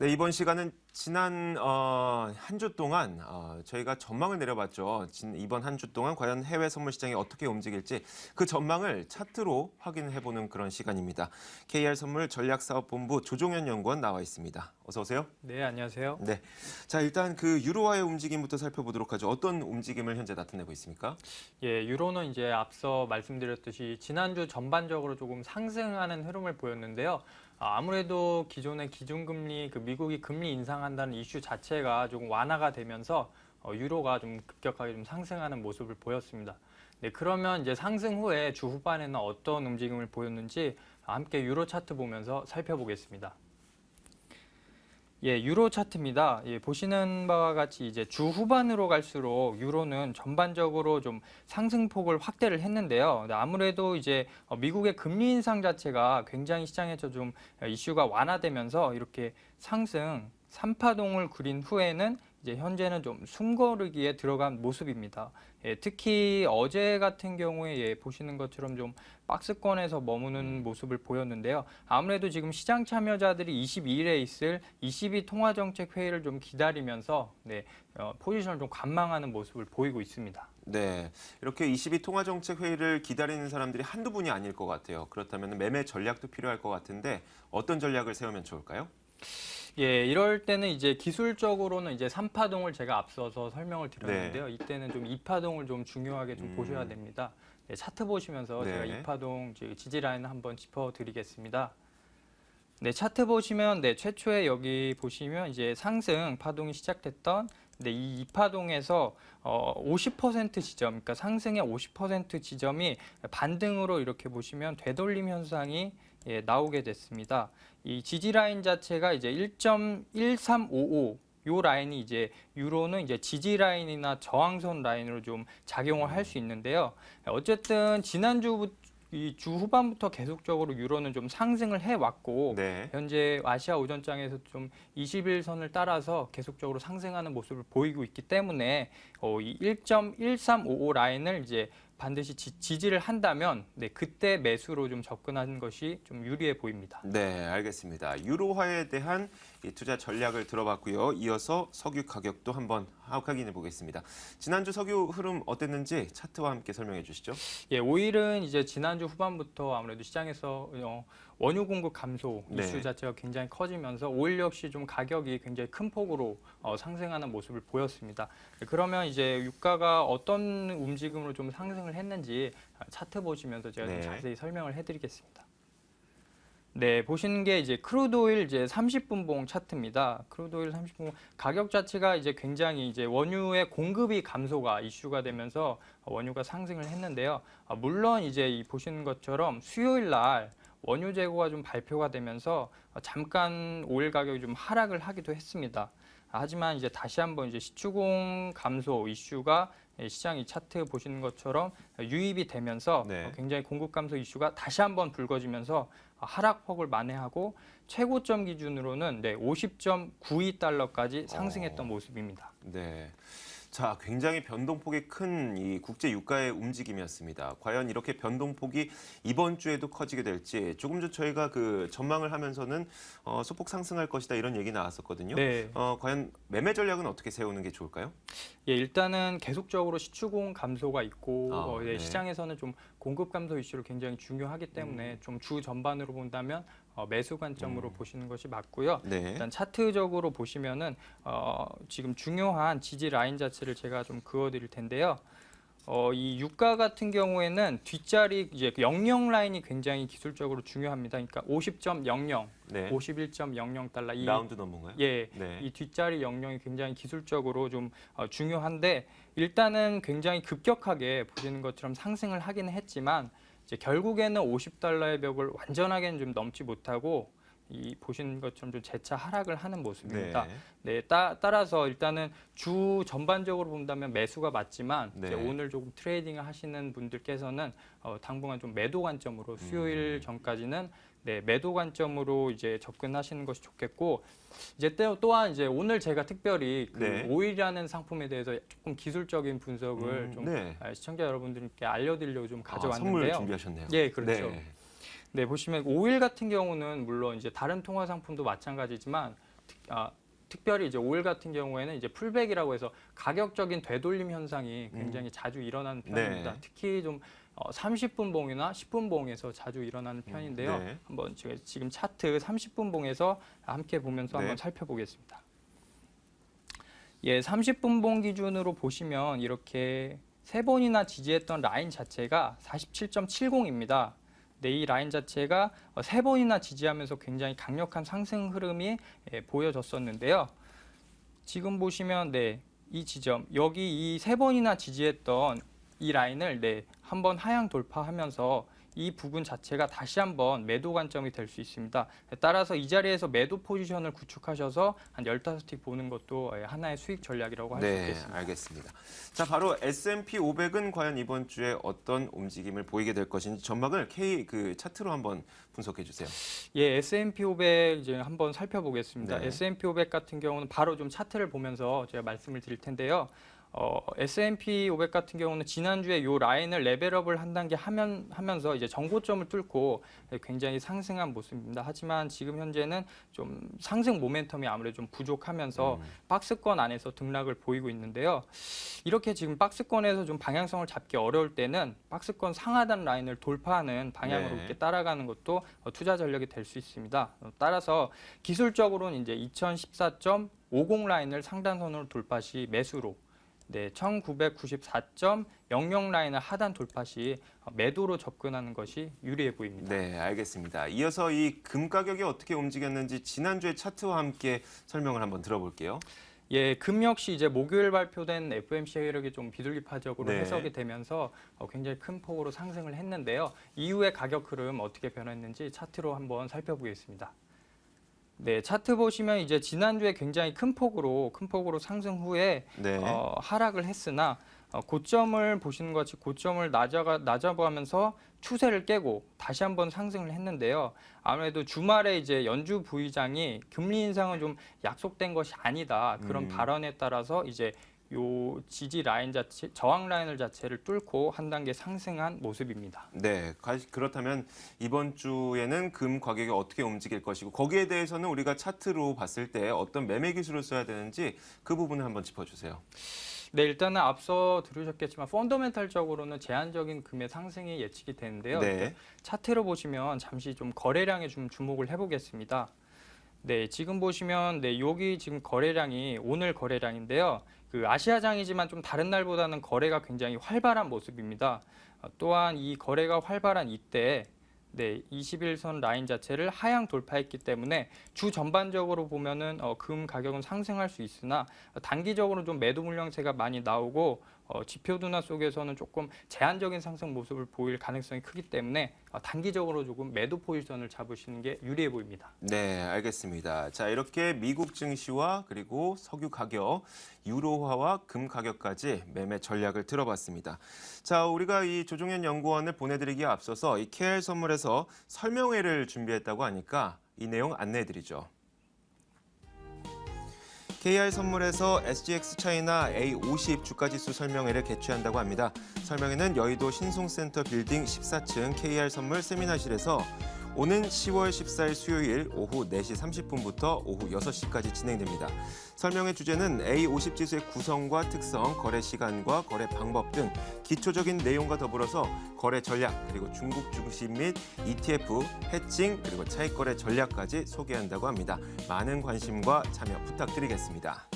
네, 이번 시간은 지난 한 주 동안 저희가 전망을 내려봤죠. 이번 한 주 동안 과연 해외 선물 시장이 어떻게 움직일지 그 전망을 차트로 확인해보는 그런 시간입니다. KR 선물 전략사업본부 조종현 연구원 나와 있습니다. 어서 오세요. 네, 안녕하세요. 네, 자 일단 그 유로화의 움직임부터 살펴보도록 하죠. 어떤 움직임을 현재 나타내고 있습니까? 예, 유로는 이제 앞서 말씀드렸듯이 지난주 전반적으로 조금 상승하는 흐름을 보였는데요. 아무래도 기존의 기준금리, 미국이 금리 인상한다는 이슈 자체가 조금 완화가 되면서 유로가 좀 급격하게 좀 상승하는 모습을 보였습니다. 네, 그러면 이제 상승 후에 주 후반에는 어떤 움직임을 보였는지 함께 유로 차트 보면서 살펴보겠습니다. 예, 유로 차트입니다. 예, 보시는 바와 같이 이제 주 후반으로 갈수록 유로는 전반적으로 좀 상승폭을 확대를 했는데요. 아무래도 이제 미국의 금리 인상 자체가 굉장히 시장에서 좀 이슈가 완화되면서 이렇게 상승 3파동을 그린 후에는 이제 현재는 좀 숨고르기에 들어간 모습입니다. 예, 특히 어제 같은 경우에 보시는 것처럼 좀 박스권에서 머무는 모습을 보였는데요. 아무래도 지금 시장 참여자들이 22일에 있을 22 통화정책 회의를 좀 기다리면서 포지션을 좀 관망하는 모습을 보이고 있습니다. 네, 이렇게 22 통화정책 회의를 기다리는 사람들이 한두 분이 아닐 것 같아요. 그렇다면 매매 전략도 필요할 것 같은데 어떤 전략을 세우면 좋을까요? 예, 이럴 때는 이제 기술적으로는 이제 3파동을 제가 앞서서 설명을 드렸는데요. 네. 이때는 좀 2파동을 좀 중요하게 좀 보셔야 됩니다. 네, 차트 보시면서 제가 네. 2파동 지지 라인을 한번 짚어드리겠습니다. 네, 차트 보시면 최초에 여기 보시면 이제 상승 파동이 시작됐던 이 2파동에서 50% 지점, 그러니까 상승의 50% 지점이 반등으로 이렇게 보시면 되돌림 현상이 나오게 됐습니다. 이 지지 라인 자체가 이제 1.1355 요 라인이 이제 유로는 이제 지지 라인이나 저항선 라인으로 좀 작용을 할 수 있는데요. 어쨌든 지난주부터 이 주 후반부터 계속적으로 유로는 좀 상승을 해왔고 네. 현재 아시아 오전장에서 좀 21선을 따라서 계속적으로 상승하는 모습을 보이고 있기 때문에 이 1.1355 라인을 이제 반드시 지지를 한다면 그때 매수로 좀 접근하는 것이 좀 유리해 보입니다. 네, 알겠습니다. 유로화에 대한 이 투자 전략을 들어봤고요. 이어서 석유 가격도 한번 확인해 보겠습니다. 지난주 석유 흐름 어땠는지 차트와 함께 설명해 주시죠. 예, 오일은 이제 지난주 후반부터 아무래도 시장에서 원유 공급 감소 이슈 네. 자체가 굉장히 커지면서 오일 역시 좀 가격이 굉장히 큰 폭으로 상승하는 모습을 보였습니다. 그러면 이제 유가가 어떤 움직임으로 좀 상승을 했는지 차트 보시면서 제가 좀 네. 자세히 설명을 해드리겠습니다. 네, 보시는 게 이제 크루드 오일 이제 30분봉 차트입니다. 크루드 오일 30분봉 가격 자체가 이제 굉장히 이제 원유의 공급이 감소가 이슈가 되면서 원유가 상승을 했는데요. 물론 이제 이 보시는 것처럼 수요일 날 원유 재고가 좀 발표가 되면서 잠깐 오일 가격이 좀 하락을 하기도 했습니다. 하지만 이제 다시 한번 이제 시추공 감소 이슈가 시장 이 차트 보시는 것처럼 유입이 되면서 네. 굉장히 공급 감소 이슈가 다시 한번 불거지면서 하락폭을 만회하고 최고점 기준으로는 50.92달러까지 상승했던 모습입니다. 네. 자, 굉장히 변동폭이 큰 이 국제 유가의 움직임이었습니다. 과연 이렇게 변동폭이 이번 주에도 커지게 될지 조금 전 저희가 그 전망을 하면서는 소폭 상승할 것이다 이런 얘기 나왔었거든요. 네. 과연 매매 전략은 어떻게 세우는 게 좋을까요? 예, 일단은 계속적으로 시추공 감소가 있고 네. 시장에서는 좀 공급 감소 이슈를 굉장히 중요하기 때문에 좀 주 전반으로 본다면 매수 관점으로 보시는 것이 맞고요. 네. 일단 차트적으로 보시면은 지금 중요한 지지 라인 자체를 제가 좀 그어드릴 텐데요. 이 유가 같은 경우에는 뒷자리 이제 00 라인이 굉장히 기술적으로 중요합니다. 그러니까 50.00, 네. 51.00달러 이 라운드 넘버인가요? 예, 네. 이 뒷자리 00이 굉장히 기술적으로 좀 중요한데 일단은 굉장히 급격하게 보시는 것처럼 상승을 하기는 했지만 이제 결국에는 50달러의 벽을 완전하게는 좀 넘지 못하고 이 보시는 것처럼 좀 재차 하락을 하는 모습입니다. 따라서 일단은 주 전반적으로 본다면 매수가 맞지만 네. 이제 오늘 조금 트레이딩을 하시는 분들께서는 당분간 좀 매도 관점으로 수요일 전까지는 매도 관점으로 이제 접근하시는 것이 좋겠고 이제 또한 이제 오늘 제가 특별히 네. 오일이라는 상품에 대해서 조금 기술적인 분석을 좀 네. 시청자 여러분들께 알려드리려고 좀 선물 가져왔는데요. 준비하셨네요. 예, 그렇죠. 네. 네, 보시면 오일 같은 경우는 물론 이제 다른 통화 상품도 마찬가지지만 특별히 이제 오일 같은 경우에는 이제 풀백이라고 해서 가격적인 되돌림 현상이 굉장히 자주 일어나는 편입니다. 네. 특히 좀 30분 봉이나 10분 봉에서 자주 일어나는 편인데요. 네. 한번 지금 차트 30분 봉에서 함께 보면서 네. 한번 살펴보겠습니다. 예, 30분 봉 기준으로 보시면 이렇게 3번이나 지지했던 라인 자체가 47.70입니다. 네, 이 라인 자체가 3번이나 지지하면서 굉장히 강력한 상승 흐름이 보여졌었는데요. 지금 보시면 이 지점, 여기 이 3번이나 지지했던 이 라인을 한번 하향 돌파하면서 이 부분 자체가 다시 한번 매도 관점이 될 수 있습니다. 따라서 이 자리에서 매도 포지션을 구축하셔서 한 15틱 보는 것도 하나의 수익 전략이라고 할 수 네, 있겠습니다. 알겠습니다. 자, 바로 S&P 500은 과연 이번 주에 어떤 움직임을 보이게 될 것인지 전망을 차트로 한번 분석해 주세요. 예, S&P 500 이제 한번 살펴보겠습니다. 네. S&P 500 같은 경우는 바로 좀 차트를 보면서 제가 말씀을 드릴 텐데요. S&P 500 같은 경우는 지난주에 요 라인을 레벨업을 한 단계 하면서 이제 정고점을 뚫고 굉장히 상승한 모습입니다. 하지만 지금 현재는 좀 상승 모멘텀이 아무래도 좀 부족하면서 박스권 안에서 등락을 보이고 있는데요. 이렇게 지금 박스권에서 좀 방향성을 잡기 어려울 때는 박스권 상하단 라인을 돌파하는 방향으로 네. 이렇게 따라가는 것도 투자 전략이 될 수 있습니다. 따라서 기술적으로는 이제 2014.50 라인을 상단선으로 돌파 시 매수로 1994.00 라인을 하단 돌파 시 매도로 접근하는 것이 유리해 보입니다. 네, 알겠습니다. 이어서 이 금 가격이 어떻게 움직였는지 지난주에 차트와 함께 설명을 한번 들어볼게요. 예, 금 역시 이제 목요일 발표된 FOMC 회의록이 좀 비둘기파적으로 네. 해석이 되면서 굉장히 큰 폭으로 상승을 했는데요. 이후의 가격 흐름 어떻게 변했는지 차트로 한번 살펴보겠습니다. 네, 차트 보시면 이제 지난주에 굉장히 큰 폭으로 상승 후에 네. 하락을 했으나 고점을 보시는 것 같이 고점을 낮아가면서 추세를 깨고 다시 한번 상승을 했는데요. 아무래도 주말에 이제 연주 부의장이 금리 인상은 좀 약속된 것이 아니다 그런 발언에 따라서 이제 요 지지 라인 자체, 저항 라인을 자체를 뚫고 한 단계 상승한 모습입니다. 네, 그렇다면 이번 주에는 금 가격이 어떻게 움직일 것이고 거기에 대해서는 우리가 차트로 봤을 때 어떤 매매 기술을 써야 되는지 그 부분을 한번 짚어주세요. 네, 일단은 앞서 들으셨겠지만 펀더멘탈적으로는 제한적인 금의 상승이 예측이 되는데요. 네. 차트로 보시면 잠시 좀 거래량에 좀 주목을 해보겠습니다. 네, 지금 보시면 여기 지금 거래량이 오늘 거래량인데요. 그 아시아장이지만 좀 다른 날보다는 거래가 굉장히 활발한 모습입니다. 또한 이 거래가 활발한 이때 21선 라인 자체를 하향 돌파했기 때문에 주 전반적으로 보면은 금 가격은 상승할 수 있으나 단기적으로 좀 매도 물량세가 많이 나오고 지표 둔화 속에서는 조금 제한적인 상승 모습을 보일 가능성이 크기 때문에 단기적으로 조금 매도 포지션을 잡으시는 게 유리해 보입니다. 네, 알겠습니다. 자, 이렇게 미국 증시와 그리고 석유 가격, 유로화와 금 가격까지 매매 전략을 들어봤습니다. 자, 우리가 이 조종현 연구원을 보내드리기에 앞서서 이 KR 선물에서 설명회를 준비했다고 하니까 이 내용 안내해드리죠. KR 선물에서 SGX 차이나 A50 주가지수 설명회를 개최한다고 합니다. 설명회는 여의도 신송센터 빌딩 14층 KR 선물 세미나실에서 오는 10월 14일 수요일 오후 4시 30분부터 오후 6시까지 진행됩니다. 설명회 주제는 A50 지수의 구성과 특성, 거래 시간과 거래 방법 등 기초적인 내용과 더불어서 거래 전략, 그리고 중국 주식 및 ETF, 해칭, 그리고 차익 거래 전략까지 소개한다고 합니다. 많은 관심과 참여 부탁드리겠습니다.